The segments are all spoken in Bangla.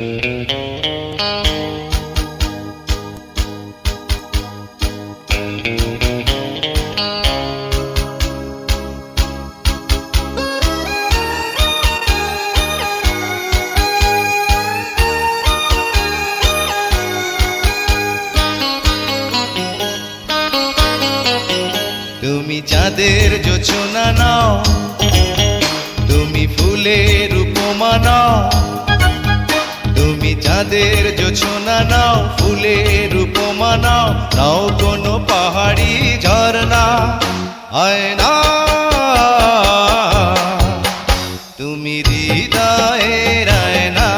তুমি চাঁদের জোছনা নাও, তুমি ফুলের উপমা নাও। তুমি চাঁদের জোছনা নাও, ফুলের উপমা নাও, নাও কোনো পাহাড়ি ঝরনা। আয়না তুমি হৃদয়ের আয়না।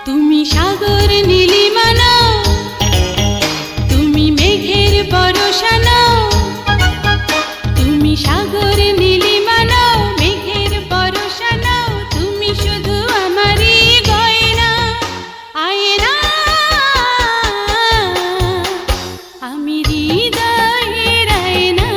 তুমি সাগর নীলিমা নাও, তুমি মেঘের বরষা নাও। তুমি সাগর নীলিমা নাও, মেঘের বরষা নাও, তুমি শুধু আমারই গয়না। আয়না আমি হৃদয়ের আয়না।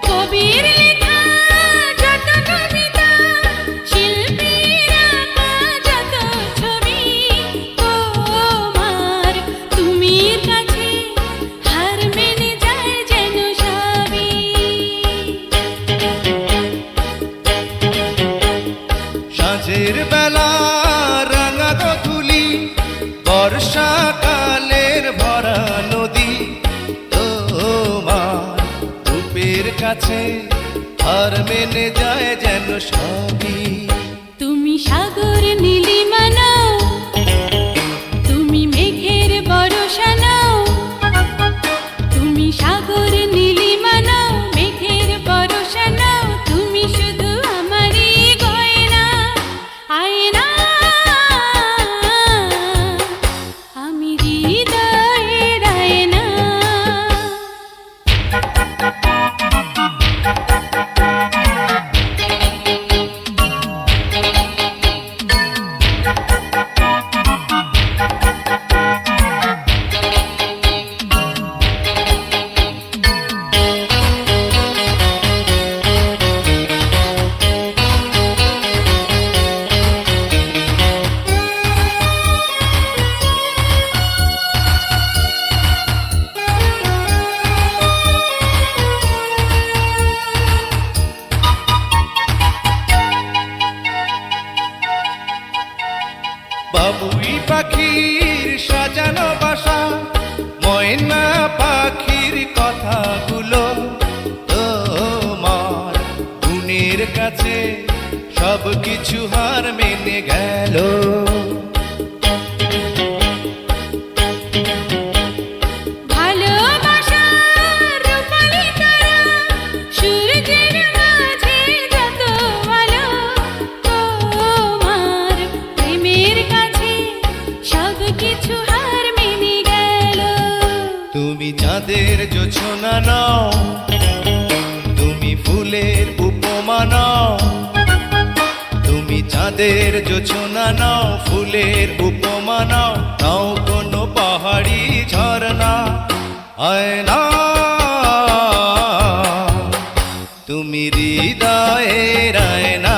কবির লেখা যত কবিতা, শিল্পীর আঁকা যত ছবি, তোমার তুমির কাছে হার মেনে যায় যেন সবই। সাঁঝের বেলা রাঙা ধুলি, বর্ষাকালের ভরা নদী, তোমার রূপের কাছে হার মেনে যায় যেন সবই। তুমি সাগর নীলিমা নাও, তুমি মেঘের বরষা নাও। তুমি সাগর নীলিমা নাও, মেঘের বরষা নাও, তুমি শুধু আমারই গয়না। আয়না আমি হৃদয়ের আয়না। বাবুই পাখির সাজানো বাসা, ময়না পাখির কথাগুলো, তোমার গুণের কাছে সব কিছু হার মেনে গেল। ভালোবাসার রূপালি তারা, সূর্যের মাঝে যত আলো, তোমার প্রেমের কাছে সব কিছু হার মেনে গেল। তুমি চাঁদের জোছনা নাও, তুমি ফুলের উপমা নাও। তুমি চাঁদের জোছনা নাও, ফুলের উপমা নাও, নাও কোনো পাহাড়ি ঝরনা। আয়না তুমি হৃদয়ের আয়না।